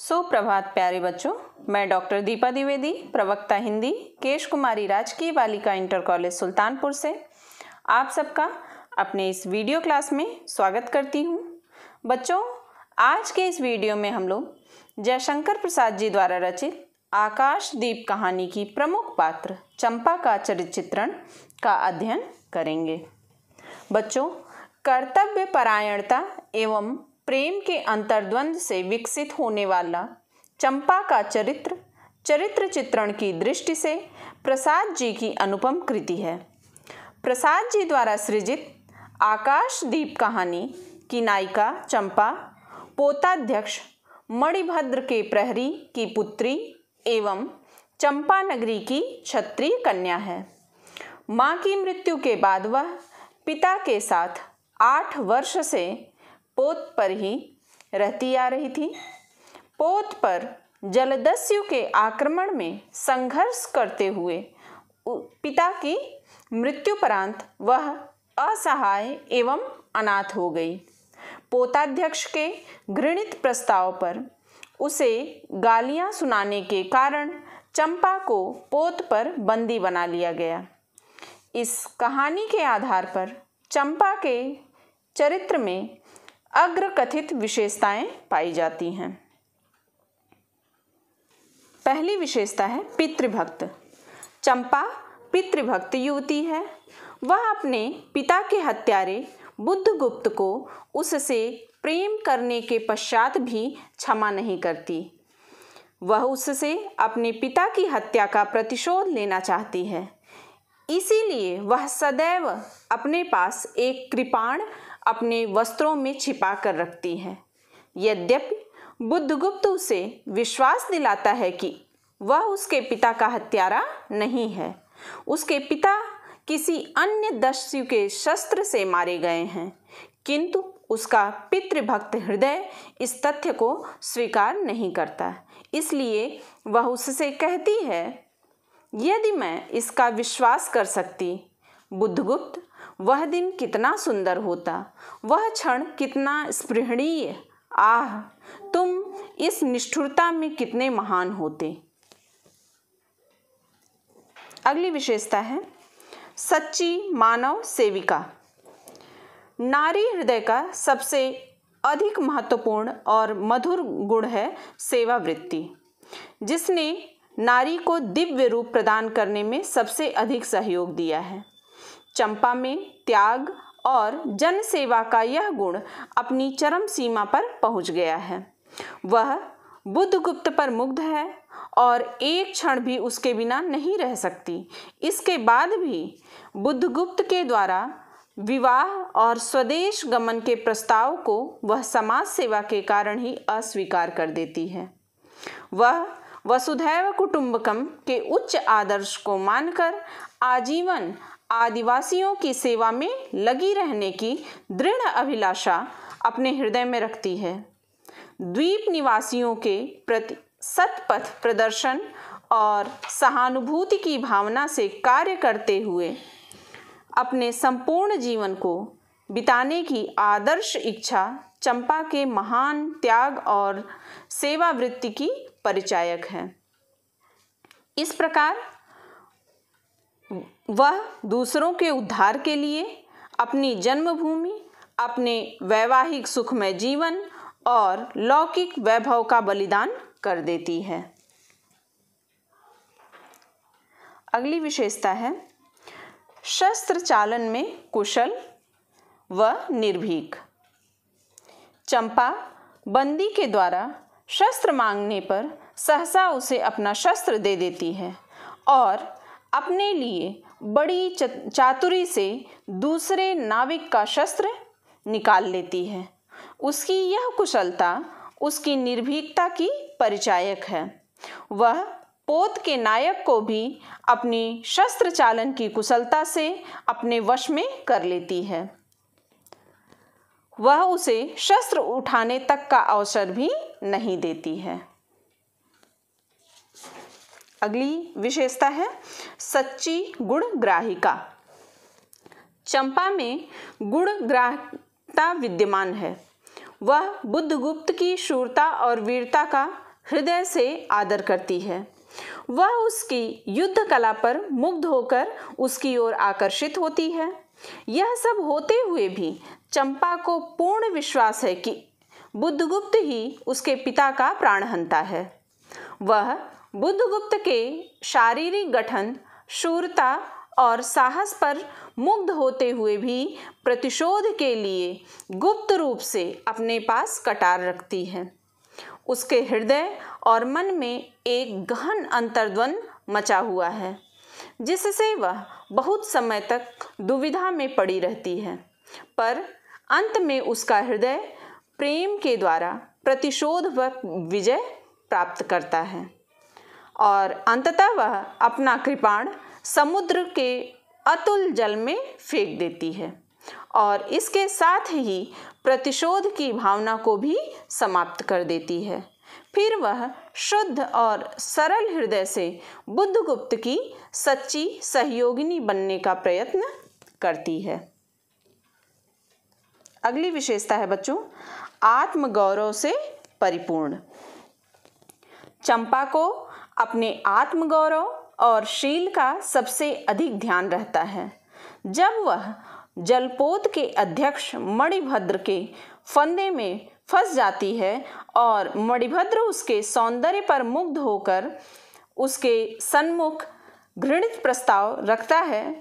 सुप्रभात प्यारे बच्चों, मैं डॉक्टर दीपा द्विवेदी, प्रवक्ता हिंदी, केश कुमारी राजकीय बालिका इंटर कॉलेज सुल्तानपुर से आप सबका अपने इस वीडियो क्लास में स्वागत करती हूँ। बच्चों, आज के इस वीडियो में हम लोग जयशंकर प्रसाद जी द्वारा रचित आकाशदीप कहानी की प्रमुख पात्र चंपा का चरित्र चित्रण का अध्ययन करेंगे। बच्चों, कर्तव्य परायणता एवं प्रेम के अंतर्द्वंद से विकसित होने वाला चंपा का चरित्र चित्रण की दृष्टि से प्रसाद जी की अनुपम कृति है। प्रसाद जी द्वारा सृजित आकाशदीप कहानी की नायिका चंपा पोताध्यक्ष मणिभद्र के प्रहरी की पुत्री एवं चंपा नगरी की क्षत्रिय कन्या है। मां की मृत्यु के बाद वह पिता के साथ 8 वर्ष से पोत पर ही रहती आ रही थी। पोत पर जलदस्यु के आक्रमण में संघर्ष करते हुए पिता की मृत्युपरांत वह असहाय एवं अनाथ हो गई। पोताध्यक्ष के घृणित प्रस्ताव पर उसे गालियां सुनाने के कारण चंपा को पोत पर बंदी बना लिया गया। इस कहानी के आधार पर चंपा के चरित्र में अग्रकथित विशेषताएं पाई जाती हैं। पहली विशेषता है पितृभक्त। चंपा पितृभक्त युवती है। वह अपने पिता के हत्यारे बुद्धगुप्त को उससे प्रेम करने के पश्चात भी क्षमा नहीं करती। वह उससे अपने पिता की हत्या का प्रतिशोध लेना चाहती है। इसीलिए वह सदैव अपने पास एक कृपाण अपने वस्त्रों में छिपा कर रखती है। यद्यपि बुद्धगुप्त उसे विश्वास दिलाता है कि वह उसके पिता का हत्यारा नहीं है, उसके पिता किसी अन्य दस्यु के शस्त्र से मारे गए हैं, किंतु उसका पितृभक्त हृदय इस तथ्य को स्वीकार नहीं करता। इसलिए वह उससे कहती है, यदि मैं इसका विश्वास कर सकती, बुद्धगुप्त, वह दिन कितना सुंदर होता, वह क्षण कितना स्पृहणीय, आह, तुम इस निष्ठुरता में कितने महान होते। अगली विशेषता है सच्ची मानव सेविका। नारी हृदय का सबसे अधिक महत्वपूर्ण और मधुर गुण है सेवा वृत्ति, जिसने नारी को दिव्य रूप प्रदान करने में सबसे अधिक सहयोग दिया है। चंपा में त्याग और जन सेवा का यह गुण अपनी चरम सीमा पर पहुंच गया है। वह बुद्धगुप्त पर मुग्ध है और एक क्षण भी उसके बिना नहीं रह सकती। इसके बाद भी बुद्धगुप्त के द्वारा विवाह और स्वदेश गमन के प्रस्ताव को वह समाज सेवा के कारण ही अस्वीकार कर देती है। वह वसुधैव कुटुंबकम के उच्च आदर्श को मानकर आजीवन आदिवासियों की सेवा में लगी रहने की दृढ़ अभिलाषा अपने हृदय में रखती है। द्वीप निवासियों के प्रति सतपथ प्रदर्शन और सहानुभूति की भावना से कार्य करते हुए अपने संपूर्ण जीवन को बिताने की आदर्श इच्छा चंपा के महान त्याग और सेवा वृत्ति की परिचायक है। इस प्रकार वह दूसरों के उद्धार के लिए अपनी जन्मभूमि, अपने वैवाहिक सुखमय जीवन और लौकिक वैभव का बलिदान कर देती है। अगली विशेषता है शस्त्र चालन में कुशल व निर्भीक। चंपा बंदी के द्वारा शस्त्र मांगने पर सहसा उसे अपना शस्त्र दे देती है और अपने लिए बड़ी चातुरी से दूसरे नाविक का शस्त्र निकाल लेती है। उसकी यह कुशलता उसकी निर्भीकता की परिचायक है। वह पोत के नायक को भी अपनी शस्त्र चालन की कुशलता से अपने वश में कर लेती है। वह उसे शस्त्र उठाने तक का अवसर भी नहीं देती है। अगली विशेषता है सच्ची गुणग्राहिका। चंपा में गुणग्राहिकता विद्यमान है। वह बुद्धगुप्त की शूरता और वीरता का हृदय से आदर करती है। वह उसकी युद्ध कला पर मुग्ध होकर उसकी ओर आकर्षित होती है। यह सब होते हुए भी चंपा को पूर्ण विश्वास है कि बुद्धगुप्त ही उसके पिता का प्राणहंता है। वह बुद्धगुप्त के शारीरिक गठन, शूरता और साहस पर मुग्ध होते हुए भी प्रतिशोध के लिए गुप्त रूप से अपने पास कटार रखती है। उसके हृदय और मन में एक गहन अंतर्द्वंद मचा हुआ है, जिससे वह बहुत समय तक दुविधा में पड़ी रहती है, पर अंत में उसका हृदय प्रेम के द्वारा प्रतिशोध व विजय प्राप्त करता है और अंततः वह अपना कृपाण समुद्र के अतुल जल में फेंक देती है और इसके साथ ही प्रतिशोध की भावना को भी समाप्त कर देती है। फिर वह शुद्ध और सरल हृदय से बुद्धगुप्त की सच्ची सहयोगिनी बनने का प्रयत्न करती है। अगली विशेषता है बच्चों, आत्मगौरव से परिपूर्ण। चंपा को अपने आत्मगौरव और शील का सबसे अधिक ध्यान रहता है। जब वह जलपोत के अध्यक्ष मणिभद्र के फंदे में फंस जाती है और मणिभद्र उसके सौंदर्य पर मुग्ध होकर उसके सन्मुख घृणित प्रस्ताव रखता है,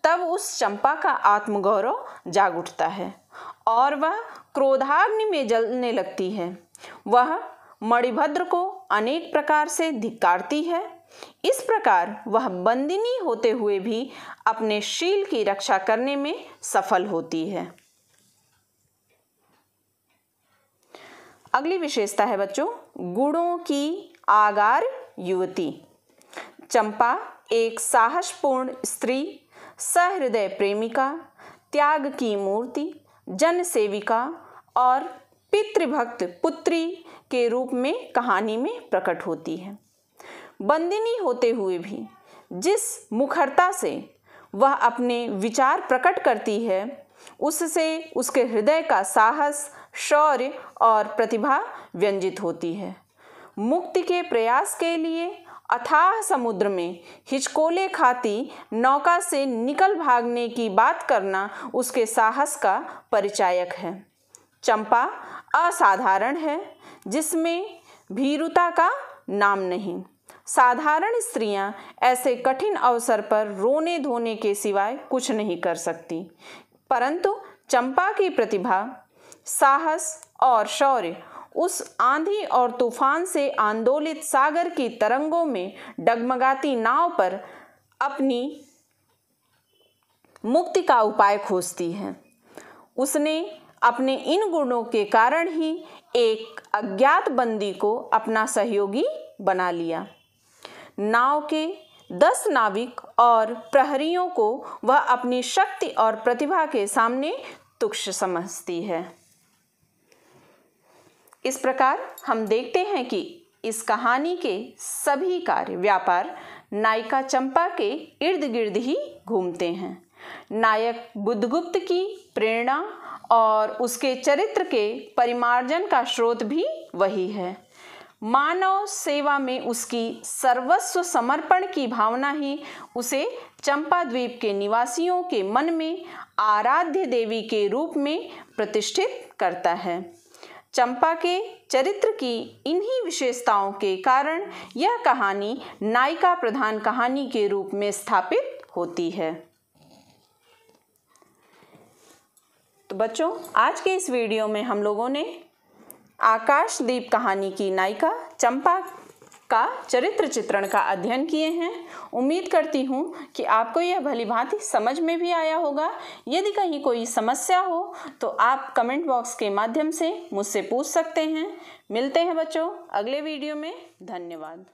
तब उस चंपा का आत्मगौरव जाग उठता है और वह क्रोधाग्नि में जलने लगती है। वह मणिभद्र को अनेक प्रकार से धिक्कारती है। इस प्रकार वह बंदिनी होते हुए भी अपने शील की रक्षा करने में सफल होती है। अगली विशेषता है बच्चों, गुणों की आगार युवती। चंपा एक साहसपूर्ण स्त्री, सहृदय प्रेमिका, त्याग की मूर्ति, जन सेविका और पितृभक्त पुत्री के रूप में कहानी में प्रकट होती है। बंदिनी होते हुए भी जिस मुखरता से वह अपने विचार प्रकट करती है, उससे उसके हृदय का साहस, शौर्य और प्रतिभा व्यंजित होती है। मुक्ति के प्रयास के लिए अथाह समुद्र में हिचकोले खाती नौका से निकल भागने की बात करना उसके साहस का परिचायक है। चंपा असाधारण है, जिसमें भीरुता का नाम नहीं। साधारण स्त्रियां ऐसे कठिन अवसर पर रोने धोने के सिवाय कुछ नहीं कर सकती, परंतु चंपा की प्रतिभा, साहस और शौर्य उस आंधी और तूफान से आंदोलित सागर की तरंगों में डगमगाती नाव पर अपनी मुक्ति का उपाय खोजती है। उसने अपने इन गुणों के कारण ही एक अज्ञात बंदी को अपना सहयोगी बना लिया। नाव के 10 नाविक और प्रहरियों को वह अपनी शक्ति और प्रतिभा के सामने तुच्छ समझती है। इस प्रकार हम देखते हैं कि इस कहानी के सभी कार्य व्यापार नायिका चंपा के इर्द गिर्द ही घूमते हैं। नायक बुद्धगुप्त की प्रेरणा और उसके चरित्र के परिमार्जन का स्रोत भी वही है। मानव सेवा में उसकी सर्वस्व समर्पण की भावना ही उसे चंपा द्वीप के निवासियों के मन में आराध्य देवी के रूप में प्रतिष्ठित करता है। चंपा के चरित्र की इन्हीं विशेषताओं के कारण यह कहानी नायिका प्रधान कहानी के रूप में स्थापित होती है। तो बच्चों, आज के इस वीडियो में हम लोगों ने आकाशदीप कहानी की नायिका चंपा का चरित्र चित्रण का अध्ययन किए हैं। उम्मीद करती हूँ कि आपको यह भली भांति समझ में भी आया होगा। यदि कहीं कोई समस्या हो तो आप कमेंट बॉक्स के माध्यम से मुझसे पूछ सकते हैं। मिलते हैं बच्चों अगले वीडियो में। धन्यवाद।